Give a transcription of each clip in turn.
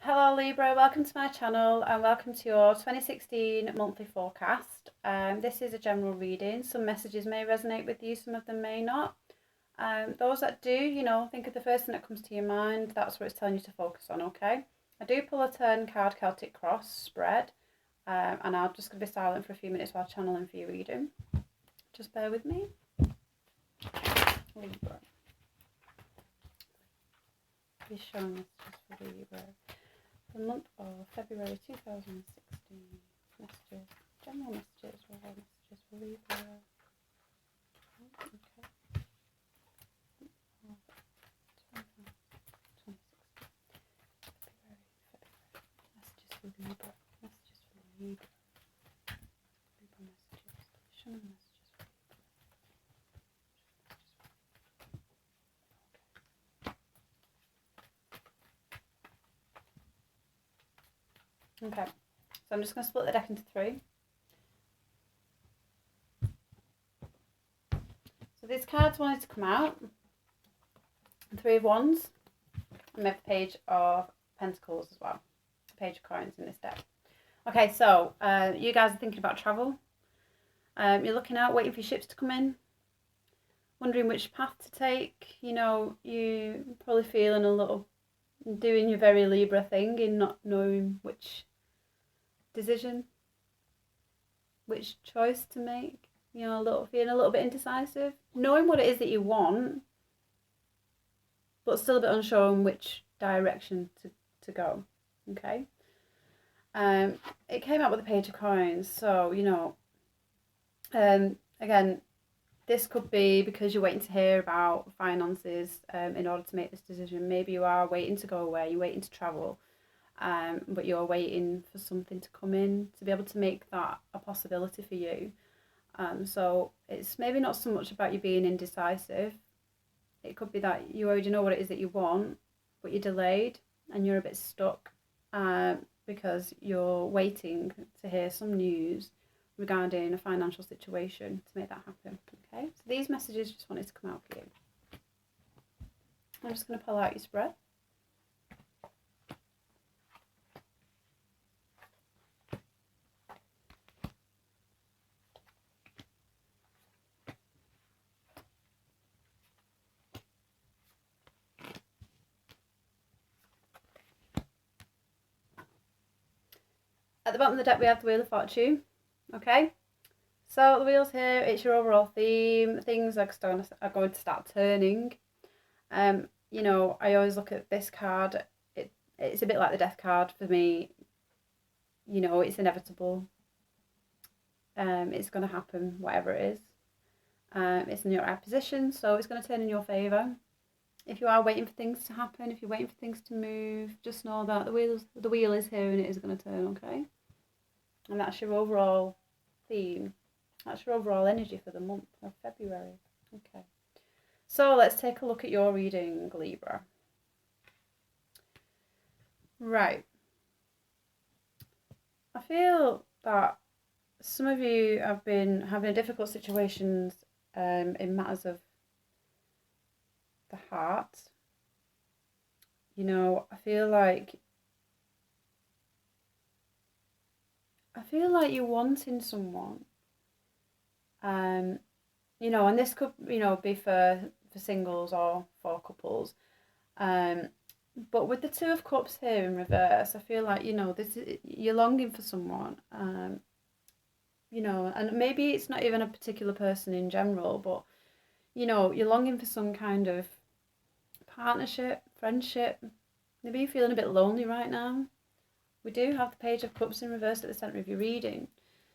Hello Libra, welcome to my channel and welcome to your 2016 monthly forecast. This is a general reading. Some messages may resonate with you, some of them may not. Those that do, think of the first thing that comes to your mind. That's what it's telling you to focus on, okay? I do pull a turn card Celtic Cross spread, and I'm just going to be silent for a few minutes while channeling for your reading. Just bear with me. Libra. Be showing messages for Libra. The month of February 2016. Messages. General messages. What messages for Libra? Okay. Messages for Libra. Messages for Libra. Libra messages. Show me messages for Libra. Okay. So I'm just going to split the deck into three. So these cards wanted to come out. Three of Wands. And we have the Page of Pentacles as well. Page of Coins in this deck. Okay, so you guys are thinking about travel. You're looking out, waiting for your ships to come in. Wondering which path to take. You probably feeling a little, doing your very Libra thing in not knowing which decision, which choice to make. Feeling a little bit indecisive. Knowing what it is that you want, but still a bit unsure on which direction to go. Okay. It came out with the Page of Coins, so again, this could be because you're waiting to hear about finances in order to make this decision. Maybe you are waiting to go away, you're waiting to travel, but you're waiting for something to come in to be able to make that a possibility for you. So it's maybe not so much about you being indecisive. It could be that you already know what it is that you want, but you're delayed and you're a bit stuck because you're waiting to hear some news regarding a financial situation to make that happen. Okay, so these messages just wanted to come out for you. I'm just going to pull out your spread. At the bottom of the deck we have the Wheel of Fortune. Okay, so the wheels here, it's your overall theme. Things are going to start turning. I always look at this card. It's a bit like the Death card for me. It's inevitable. It's going to happen, whatever it is. It's in your right position, so it's going to turn in your favour. If you are waiting for things to happen, if you're waiting for things to move, just know that the wheel is here and it is going to turn, okay? And that's your overall theme. That's your overall energy for the month of February. Okay. So let's take a look at your reading, Libra. Right. I feel that some of you have been having difficult situations in matters of the heart. I feel like you're wanting someone. And this could, be for singles or for couples. But with the Two of Cups here in reverse, I feel like, you're longing for someone. And maybe it's not even a particular person in general, but, you're longing for some kind of partnership, friendship. Maybe you're feeling a bit lonely right now. We do have the Page of Cups in reverse at the centre of your reading.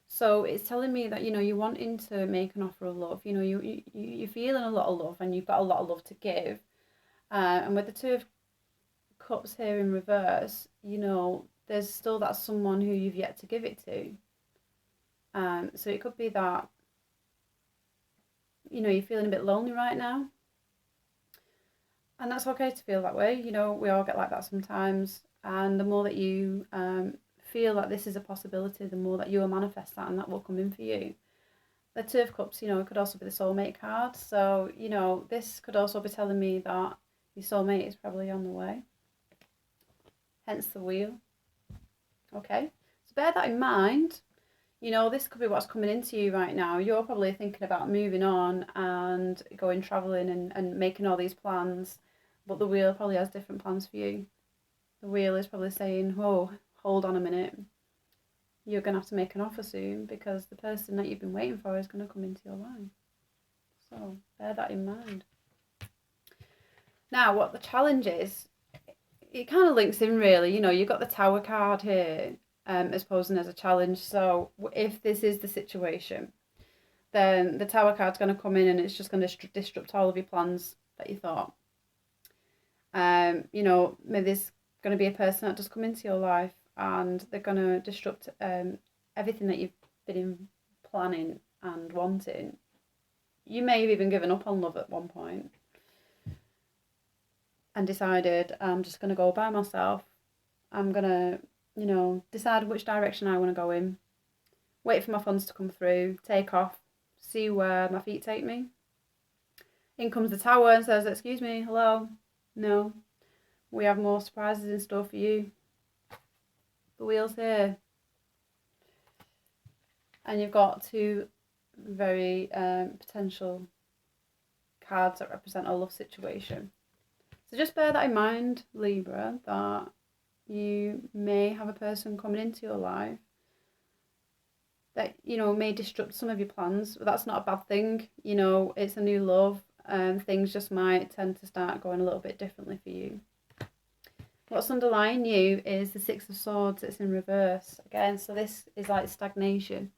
So it's telling me that, you're wanting to make an offer of love. You're feeling a lot of love and you've got a lot of love to give. And with the Two of Cups here in reverse, there's still that someone who you've yet to give it to. So it could be that, you're feeling a bit lonely right now. And that's okay to feel that way. We all get like that sometimes. And the more that you feel that this is a possibility, the more that you will manifest that and that will come in for you. The Two of Cups, it could also be the soulmate card. So, this could also be telling me that your soulmate is probably on the way. hence the wheel. Okay, so bear that in mind. You know, this could be what's coming into you right now. You're probably thinking about moving on and going travelling and making all these plans, but the wheel probably has different plans for you. The wheel is probably saying, whoa, hold on a minute. You're going to have to make an offer soon because the person that you've been waiting for is going to come into your life. So bear that in mind. Now, what the challenge is, it kind of links in really. You know, you've got the Tower card here as posing as a challenge. So if this is the situation, then the Tower card's going to come in and it's just going to disrupt all of your plans that you thought. You know, maybe there's going to be a person that does come into your life and they're going to disrupt everything that you've been planning and wanting. You may have even given up on love at one point and decided, I'm just going to go by myself. I'm going to, you know, decide which direction I want to go in, wait for my funds to come through, take off, see where my feet take me. In comes the Tower and says, excuse me, hello, no, we have more surprises in store for you. The wheel's here. And you've got two very potential cards that represent a love situation. So just bear that in mind, Libra, that you may have a person coming into your life that, you know, may disrupt some of your plans, but that's not a bad thing. You know, it's a new love and things just might tend to start going a little bit differently for you. What's underlying you is the Six of Swords. It's in reverse again, so this is like stagnation.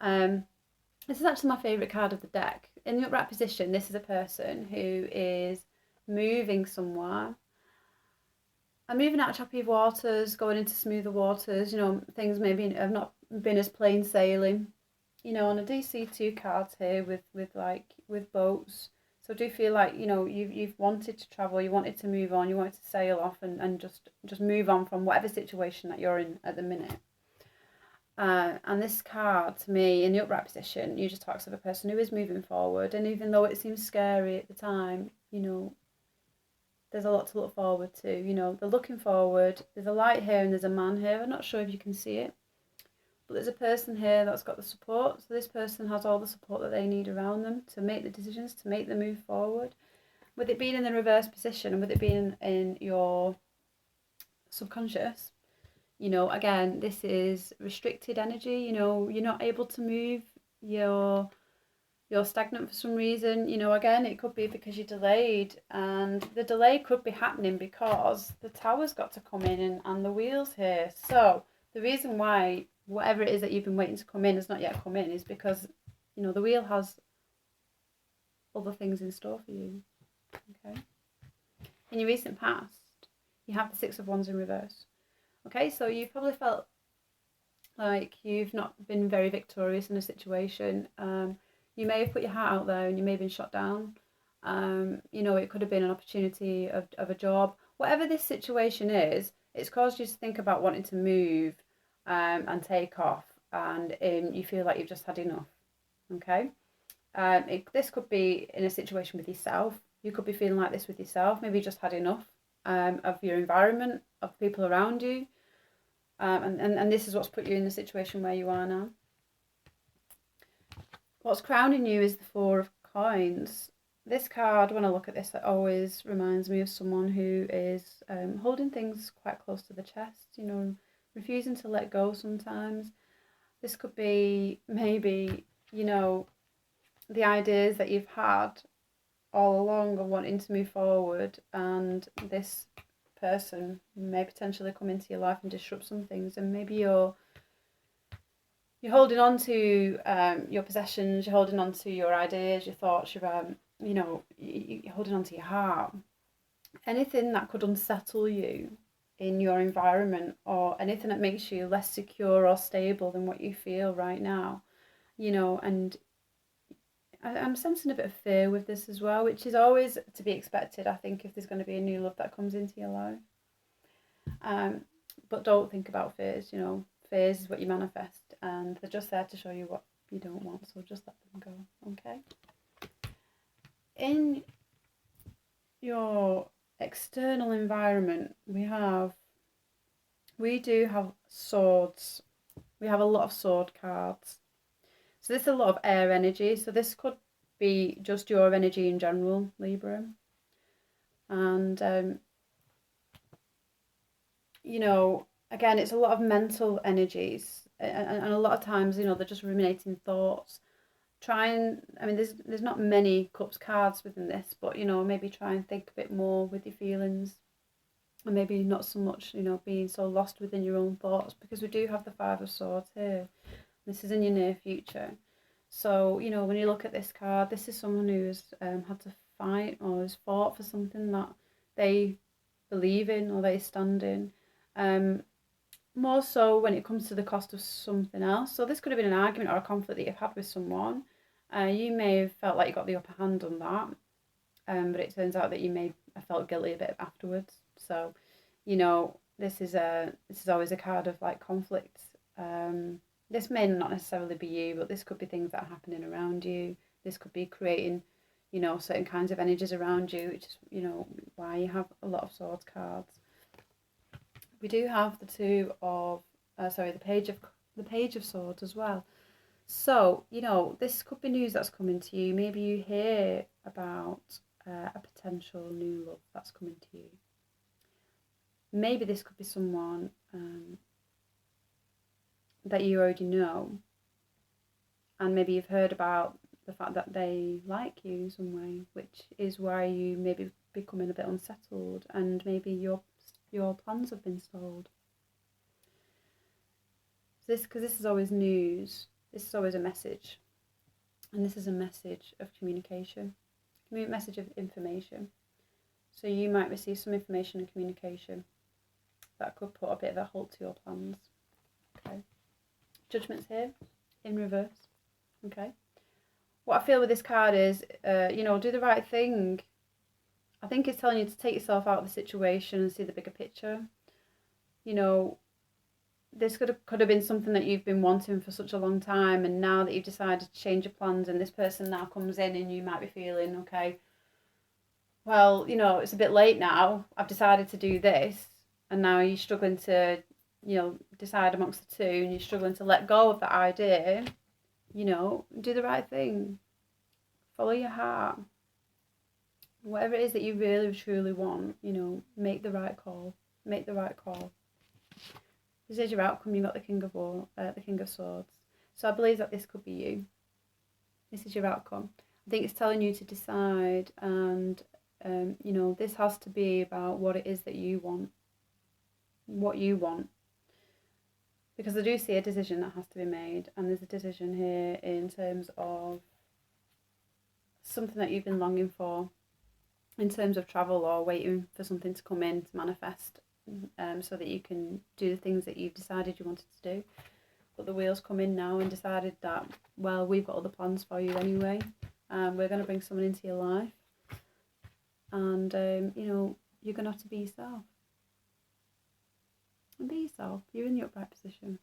This is actually my favourite card of the deck. In the upright position, this is a person who is moving somewhere and moving out of choppy waters, going into smoother waters. You know, things maybe have not been as plain sailing. You know, and I do see two cards here with boats. So I do feel like, you know, you've wanted to travel, you wanted to move on, you wanted to sail off and just move on from whatever situation that you're in at the minute. And this card, to me, in the upright position, usually talks of a person who is moving forward. And even though it seems scary at the time, you know, there's a lot to look forward to. You know, they're looking forward. There's a light here and there's a man here. I'm not sure if you can see it. But there's a person here that's got the support. So this person has all the support that they need around them to make the decisions, to make the move forward. With it being in the reverse position and with it being in your subconscious, you know, again, this is restricted energy. You know, you're not able to move. You're stagnant for some reason. You know, again, it could be because you're delayed. And the delay could be happening because the Tower's got to come in and the wheel's here. So the reason why whatever it is that you've been waiting to come in has not yet come in is because, you know, the wheel has other things in store for you. Okay. In your recent past, you have the Six of Wands in reverse. Okay, so you've probably felt like you've not been very victorious in a situation. You may have put your heart out there and you may have been shot down. You know, it could have been an opportunity of a job. Whatever this situation is, it's caused you to think about wanting to move and take off, and you feel like you've just had enough. Okay, this could be in a situation with yourself. You could be feeling like this with yourself. Maybe you just had enough of your environment, of people around you, and this is what's put you in the situation where you are now. What's crowning you is the Four of Coins. This card, when I look at this, it always reminds me of someone who is holding things quite close to the chest, you know, refusing to let go sometimes. This could be maybe, you know, the ideas that you've had all along of wanting to move forward, and this person may potentially come into your life and disrupt some things, and maybe you're holding on to your possessions, you're holding on to your ideas, your thoughts, you know, you're holding on to your heart. Anything that could unsettle you in your environment, or anything that makes you less secure or stable than what you feel right now, you know. And I'm sensing a bit of fear with this as well, which is always to be expected, I think, if there's going to be a new love that comes into your life. But don't think about fears, you know. Fears is what you manifest, and they're just there to show you what you don't want, so just let them go. Okay. In your external environment, we have we do have swords. We have a lot of sword cards. So this is a lot of air energy. So this could be just your energy in general, Libra. And, you know, again, it's a lot of mental energies. And a lot of times, you know, they're just ruminating thoughts. I mean, there's not many cups cards within this, but, you know, maybe try and think a bit more with your feelings. And maybe not so much, you know, being so lost within your own thoughts, because we do have the Five of Swords here. This is in your near future. So, you know, when you look at this card, this is someone who's had to fight or has fought for something that they believe in or they stand in. More so when it comes to the cost of something else. So this could have been an argument or a conflict that you've had with someone. You may have felt like you got the upper hand on that, but it turns out that you may have felt guilty a bit afterwards. So, you know, this is always a card of like conflict. This may not necessarily be you, but this could be things that are happening around you. This could be creating, you know, certain kinds of energies around you, which is, you know, why you have a lot of swords cards. We do have the the page of swords as well. So, you know, this could be news that's coming to you. Maybe you hear about a potential new love that's coming to you. Maybe this could be someone that you already know, and maybe you've heard about the fact that they like you in some way, which is why you may be becoming a bit unsettled, and maybe your plans have been stalled. Because this is always news, this is always a message, and this is a message of communication, a message of information. So you might receive some information and communication that could put a bit of a halt to your plans. Okay. Judgment's here in reverse. Okay. What I feel with this card is, you know, do the right thing. I think it's telling you to take yourself out of the situation and see the bigger picture. You know, this could have been something that you've been wanting for such a long time, and now that you've decided to change your plans and this person now comes in, and you might be feeling, okay, well, you know, it's a bit late now. I've decided to do this, and now you're struggling to, you know, decide amongst the two, and you're struggling to let go of that idea. You know, do the right thing. Follow your heart. Whatever it is that you really truly want, you know, make the right call. Make the right call. This is your outcome. You've got the King of Swords. So I believe that this could be you. This is your outcome. I think it's telling you to decide, and you know, this has to be about what it is that you want. What you want. Because I do see a decision that has to be made, and there's a decision here in terms of something that you've been longing for, in terms of travel or waiting for something to come in to manifest, so that you can do the things that you've decided you wanted to do. But the wheels come in now and decided that, well, we've got other plans for you anyway. We're going to bring someone into your life, and you know, you're going to have to be yourself. And be yourself. You're in the upright position.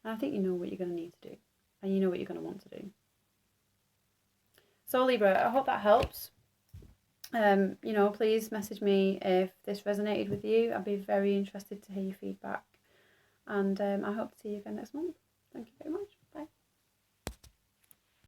And I think you know what you're going to need to do, and you know what you're going to want to do. So Libra, I hope that helps. You know, please message me if this resonated with you. I'd be very interested to hear your feedback. And I hope to see you again next month. Thank you very much.